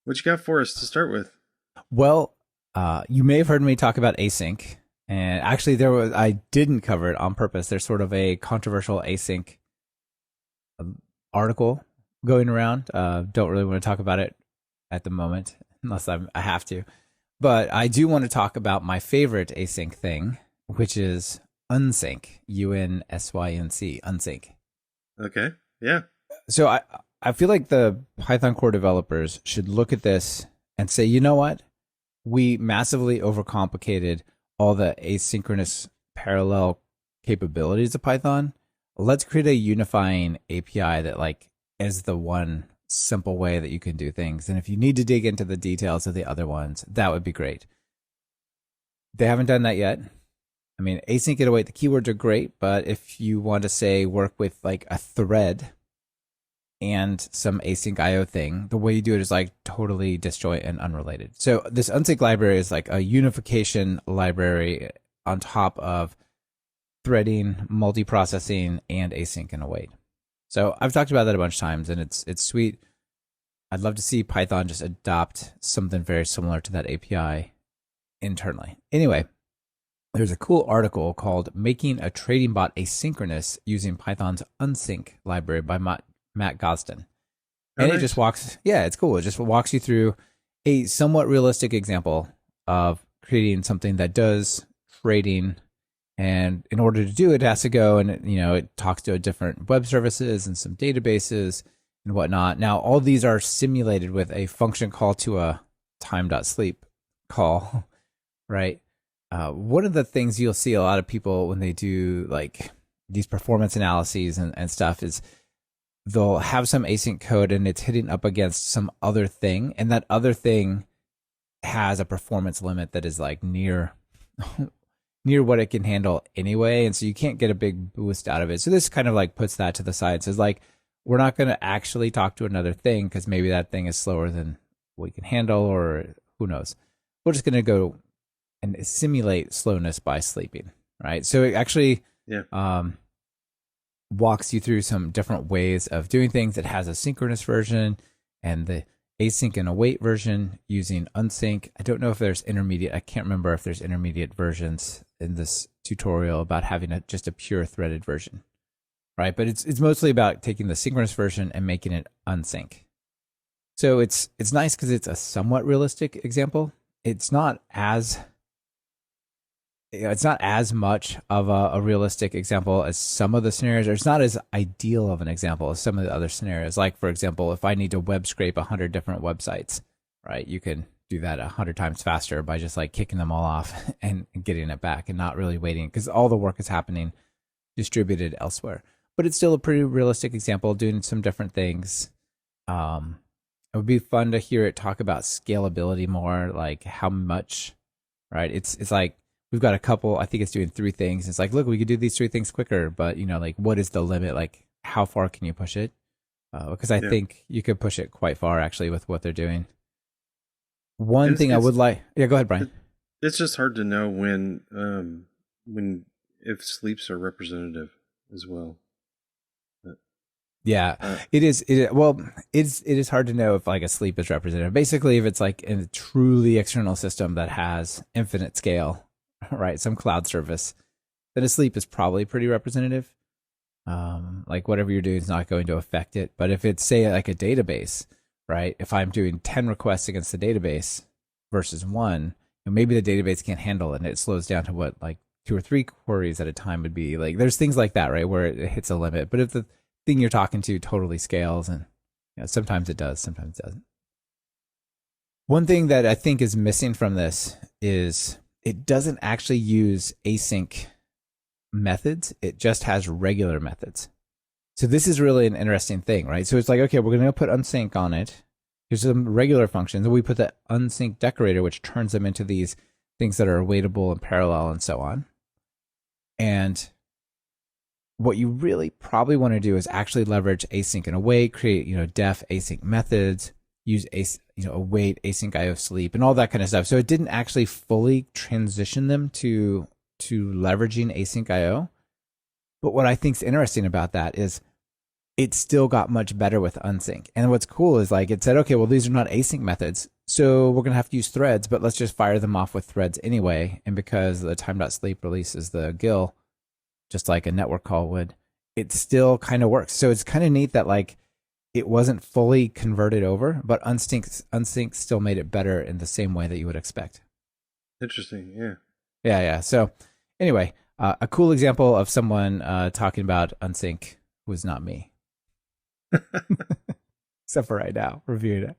What you got for us to start with? Well, you may have heard me talk about async, and actually, I didn't cover it on purpose. There's sort of a controversial async article going around. Don't really want to talk about it at the moment, unless I have to. But I do want to talk about my favorite async thing, which is Unsync, Unsync, Unsync. Okay. Yeah. So I feel like the Python core developers should look at this and say, you know what? We massively overcomplicated all the asynchronous parallel capabilities of Python. Let's create a unifying API that like is the one simple way that you can do things. And if you need to dig into the details of the other ones, that would be great. They haven't done that yet. I mean, async and await, the keywords are great, but if you want to say work with like a thread and some async IO thing, the way you do it is like totally disjoint and unrelated. So this Unsync library is like a unification library on top of threading, multiprocessing, and async and await. So I've talked about that a bunch of times, and it's sweet. I'd love to see Python just adopt something very similar to that API internally. Anyway, there's a cool article called "Making a Trading Bot Asynchronous Using Python's Unsync Library" by Matt Gosden. Oh, And it just nice. walks, yeah, it's cool. It just walks you through a somewhat realistic example of creating something that does trading. And in order to do it, it has to go and, it talks to different web services and some databases and whatnot. Now, all these are simulated with a function call to a time.sleep call, right? One of the things you'll see a lot of people when they do like these performance analyses and stuff is they'll have some async code and it's hitting up against some other thing, and that other thing has a performance limit that is like near near what it can handle anyway, and so you can't get a big boost out of it. So this kind of like puts that to the side. Says like we're not going to actually talk to another thing because maybe that thing is slower than we can handle, or who knows. We're just going to go and simulate slowness by sleeping, right? So it actually Yeah. walks you through some different ways of doing things. It has a synchronous version and the async and await version using Unsync. I don't know if there's intermediate. I can't remember if there's intermediate versions in this tutorial about having just a pure threaded version, right? But it's mostly about taking the synchronous version and making it unsync. So it's nice because it's a somewhat realistic example. It's not as it's not as much of a realistic example as some of the scenarios, or it's not as ideal of an example as some of the other scenarios. Like, for example, if I need to web scrape 100 different websites, right, you can do that 100 times faster by just like kicking them all off and getting it back and not really waiting because all the work is happening distributed elsewhere. But it's still a pretty realistic example of doing some different things. It would be fun to hear it talk about scalability more, like how much, right? It's like we've got a couple. I think it's doing three things. It's like, look, we could do these three things quicker, but like, what is the limit? Like, how far can you push it? Because I Yeah. think you could push it quite far actually with what they're doing. One And thing I would like, yeah, go ahead, Brian. it, it's just hard to know when if sleeps are representative as well. But, Yeah, uh, it is. Well, it is hard to know if like a sleep is representative. Basically, if it's like in a truly external system that has infinite scale, right, some cloud service, then a sleep is probably pretty representative. Like whatever you're doing is not going to affect it. But if it's say like a database, right? If I'm doing 10 requests against the database versus one, maybe the database can't handle it and it slows down to what like two or three queries at a time would be. Like there's things like that, right? Where it hits a limit. But if the thing you're talking to totally scales and sometimes it does, sometimes it doesn't. One thing that I think is missing from this is it doesn't actually use async methods. It just has regular methods. So this is really an interesting thing, right? So it's like, okay, we're going to put unsync on it. Here's some regular functions. And we put the unsync decorator, which turns them into these things that are awaitable and parallel and so on. And what you really probably want to do is actually leverage async and await, create, def async methods, use await, async IO sleep, and all that kind of stuff. So it didn't actually fully transition them to leveraging async IO. But what I think is interesting about that is it still got much better with Unsync. And what's cool is like it said, okay, well, these are not async methods. So we're going to have to use threads, but let's just fire them off with threads anyway. And because the time.sleep releases the GIL, just like a network call would, it still kind of works. So it's kind of neat that like it wasn't fully converted over, but Unsync still made it better in the same way that you would expect. Interesting. Yeah. Yeah. So anyway, a cool example of someone talking about Unsync was not me. Except for right now, reviewing it.